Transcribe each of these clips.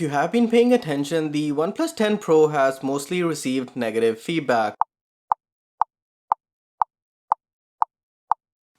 If you have been paying attention, the OnePlus 10 Pro has mostly received negative feedback.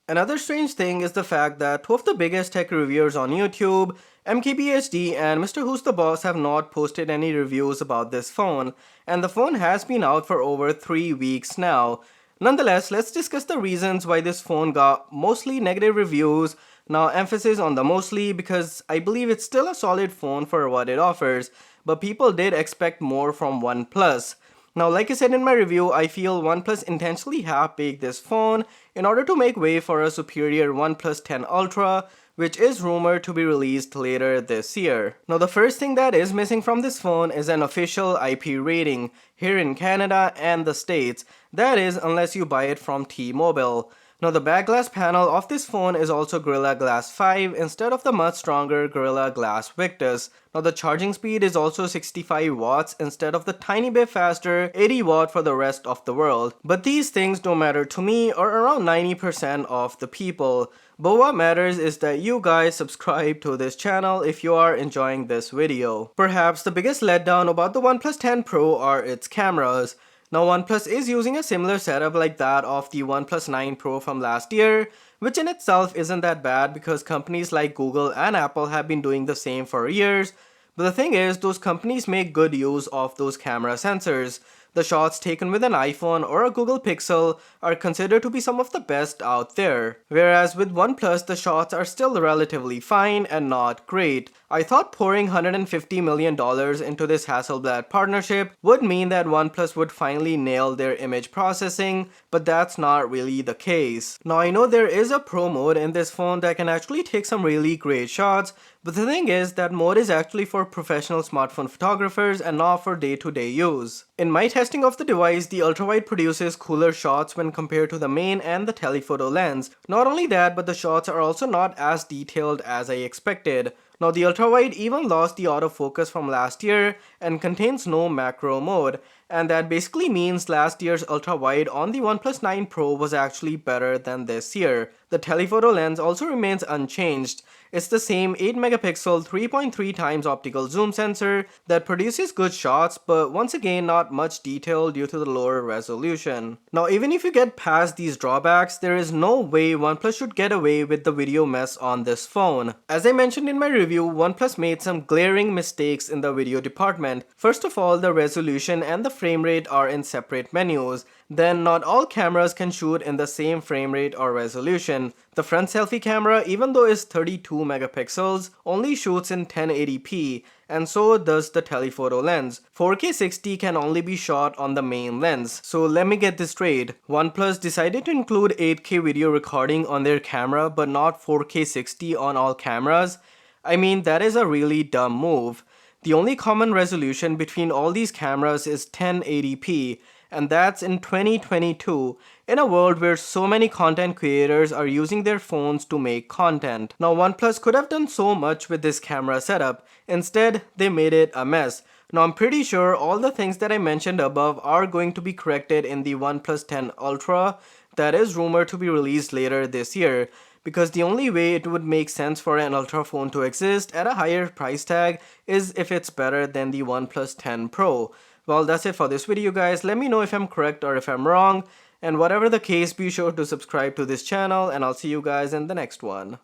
Another strange thing is the fact that two of the biggest tech reviewers on YouTube, MKBHD and Mrwhosetheboss, have not posted any reviews about this phone, and the phone has been out for over 3 weeks now. Nonetheless, let's discuss the reasons why this phone got mostly negative reviews. Now, emphasis on the mostly because I believe it's still a solid phone for what it offers, but people did expect more from OnePlus. Now, like I said in my review, I feel OnePlus intentionally half-baked this phone in order to make way for a superior OnePlus 10 Ultra, which is rumored to be released later this year. Now, the first thing that is missing from this phone is an official IP rating here in Canada and the States. That is, unless you buy it from T-Mobile. Now, the back glass panel of this phone is also Gorilla Glass 5 instead of the much stronger Gorilla Glass Victus. Now, the charging speed is also 65 watts instead of the tiny bit faster 80 watt for the rest of the world. But these things don't matter to me or around 90% of the people. But what matters is that you guys subscribe to this channel if you are enjoying this video. Perhaps the biggest letdown about the OnePlus 10 Pro are its cameras. Now, OnePlus is using a similar setup like that of the OnePlus 9 Pro from last year, which in itself isn't that bad because companies like Google and Apple have been doing the same for years. But the thing is, those companies make good use of those camera sensors. The shots taken with an iPhone or a Google Pixel are considered to be some of the best out there. Whereas with OnePlus, the shots are still relatively fine and not great. I thought pouring $150 million into this Hasselblad partnership would mean that OnePlus would finally nail their image processing, but that's not really the case. Now, I know there is a pro mode in this phone that can actually take some really great shots, but the thing is that mode is actually for professional smartphone photographers and not for day-to-day use. In my testing of the device, the ultrawide produces cooler shots when compared to the main and the telephoto lens. Not only that, but the shots are also not as detailed as I expected. Now, the ultrawide even lost the autofocus from last year and contains no macro mode, and that basically means last year's ultrawide on the OnePlus 9 Pro was actually better than this year. The telephoto lens also remains unchanged. It's the same 8 megapixel 3.3 times optical zoom sensor that produces good shots, but once again not much detail due to the lower resolution. Now, even if you get past these drawbacks, there is no way OnePlus should get away with the video mess on this phone. As I mentioned in my review, OnePlus made some glaring mistakes in the video department. First of all, the resolution and the frame rate are in separate menus. Then, not all cameras can shoot in the same frame rate or resolution. The front selfie camera, even though is 32 megapixels, only shoots in 1080p, and so does the telephoto lens. 4K 60 can only be shot on the main lens. So let me get this straight. OnePlus decided to include 8K video recording on their camera but not 4K 60 on all cameras. I mean, that is a really dumb move. The only common resolution between all these cameras is 1080p, and that's in 2022, in a world where so many content creators are using their phones to make content. Now, OnePlus could have done so much with this camera setup. Instead, they made it a mess. Now, I'm pretty sure all the things that I mentioned above are going to be corrected in the OnePlus 10 Ultra that is rumored to be released later this year, because the only way it would make sense for an Ultra phone to exist at a higher price tag is if it's better than the OnePlus 10 Pro. Well, that's it for this video, guys. Let me know if I'm correct or if I'm wrong, and whatever the case, be sure to subscribe to this channel, and I'll see you guys in the next one.